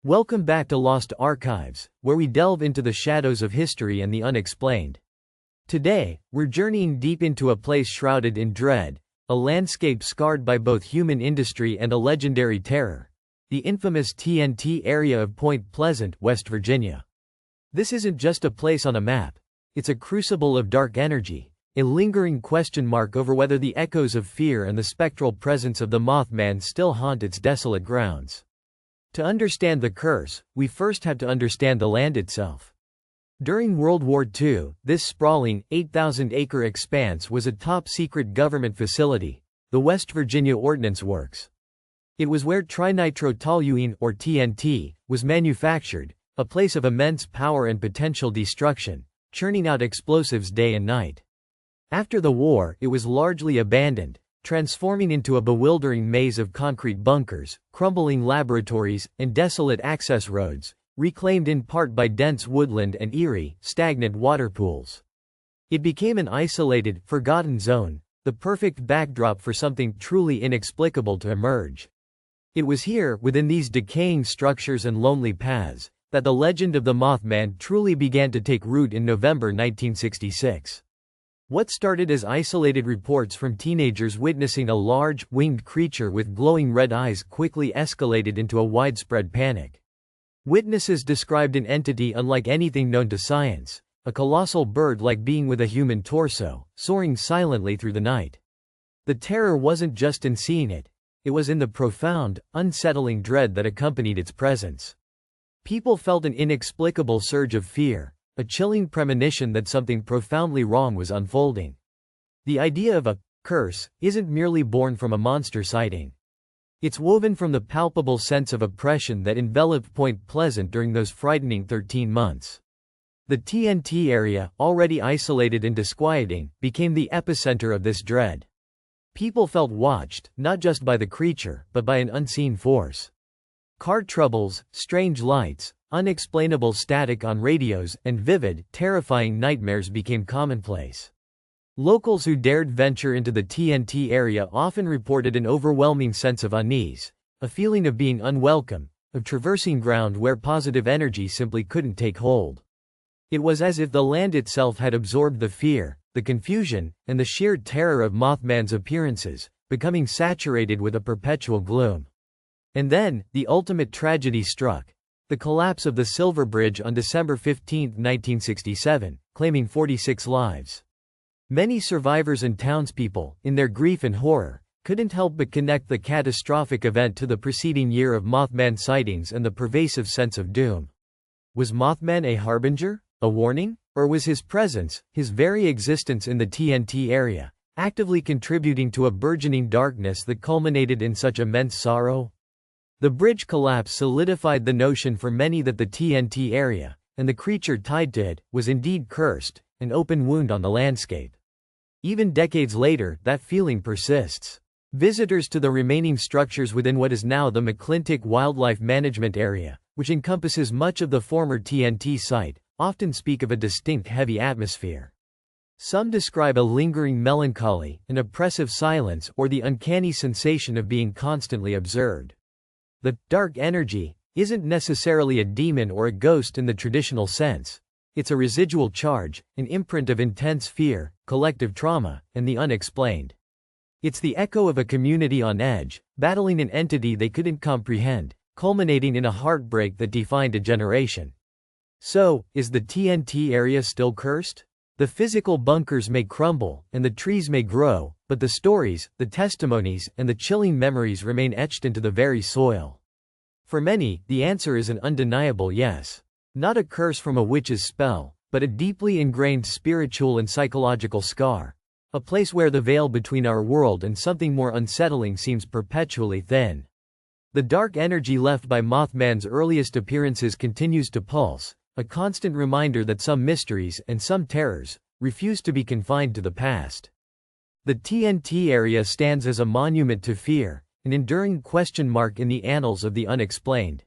Welcome back to Lost Archives, where we delve into the shadows of history and the unexplained. Today, we're journeying deep into a place shrouded in dread, a landscape scarred by both human industry and a legendary terror, the infamous TNT area of Point Pleasant, West Virginia. This isn't just a place on a map, it's a crucible of dark energy, a lingering question mark over whether the echoes of fear and the spectral presence of the Mothman still haunt its desolate grounds. To understand the curse, we first have to understand the land itself. During World War II, this sprawling, 8,000-acre expanse was a top-secret government facility, the West Virginia Ordnance Works. It was where trinitrotoluene, or TNT, was manufactured, a place of immense power and potential destruction, churning out explosives day and night. After the war, it was largely abandoned, transforming into a bewildering maze of concrete bunkers, crumbling laboratories, and desolate access roads, reclaimed in part by dense woodland and eerie, stagnant water pools. It became an isolated, forgotten zone, the perfect backdrop for something truly inexplicable to emerge. It was here, within these decaying structures and lonely paths, that the legend of the Mothman truly began to take root in November 1966. What started as isolated reports from teenagers witnessing a large, winged creature with glowing red eyes quickly escalated into a widespread panic. Witnesses described an entity unlike anything known to science, a colossal bird-like being with a human torso, soaring silently through the night. The terror wasn't just in seeing it, it was in the profound, unsettling dread that accompanied its presence. People felt an inexplicable surge of fear, a chilling premonition that something profoundly wrong was unfolding. The idea of a curse isn't merely born from a monster sighting. It's woven from the palpable sense of oppression that enveloped Point Pleasant during those frightening 13 months. The TNT area, already isolated and disquieting, became the epicenter of this dread. People felt watched, not just by the creature, but by an unseen force. Car troubles, strange lights, unexplainable static on radios, and vivid, terrifying nightmares became commonplace. Locals who dared venture into the TNT area often reported an overwhelming sense of unease, a feeling of being unwelcome, of traversing ground where positive energy simply couldn't take hold. It was as if the land itself had absorbed the fear, the confusion, and the sheer terror of Mothman's appearances, becoming saturated with a perpetual gloom. And then, the ultimate tragedy struck. The collapse of the Silver Bridge on December 15, 1967, claiming 46 lives. Many survivors and townspeople, in their grief and horror, couldn't help but connect the catastrophic event to the preceding year of Mothman sightings and the pervasive sense of doom. Was Mothman a harbinger, a warning, or was his presence, his very existence in the TNT area, actively contributing to a burgeoning darkness that culminated in such immense sorrow? The bridge collapse solidified the notion for many that the TNT area, and the creature tied to it, was indeed cursed, an open wound on the landscape. Even decades later, that feeling persists. Visitors to the remaining structures within what is now the McClintock Wildlife Management Area, which encompasses much of the former TNT site, often speak of a distinct heavy atmosphere. Some describe a lingering melancholy, an oppressive silence, or the uncanny sensation of being constantly observed. The dark energy isn't necessarily a demon or a ghost in the traditional sense. It's a residual charge, an imprint of intense fear, collective trauma, and the unexplained. It's the echo of a community on edge, battling an entity they couldn't comprehend, culminating in a heartbreak that defined a generation. So, is the TNT area still cursed? The physical bunkers may crumble, and the trees may grow, but the stories, the testimonies, and the chilling memories remain etched into the very soil. For many, the answer is an undeniable yes. Not a curse from a witch's spell, but a deeply ingrained spiritual and psychological scar. A place where the veil between our world and something more unsettling seems perpetually thin. The dark energy left by Mothman's earliest appearances continues to pulse, a constant reminder that some mysteries and some terrors refuse to be confined to the past. The TNT area stands as a monument to fear, an enduring question mark in the annals of the unexplained.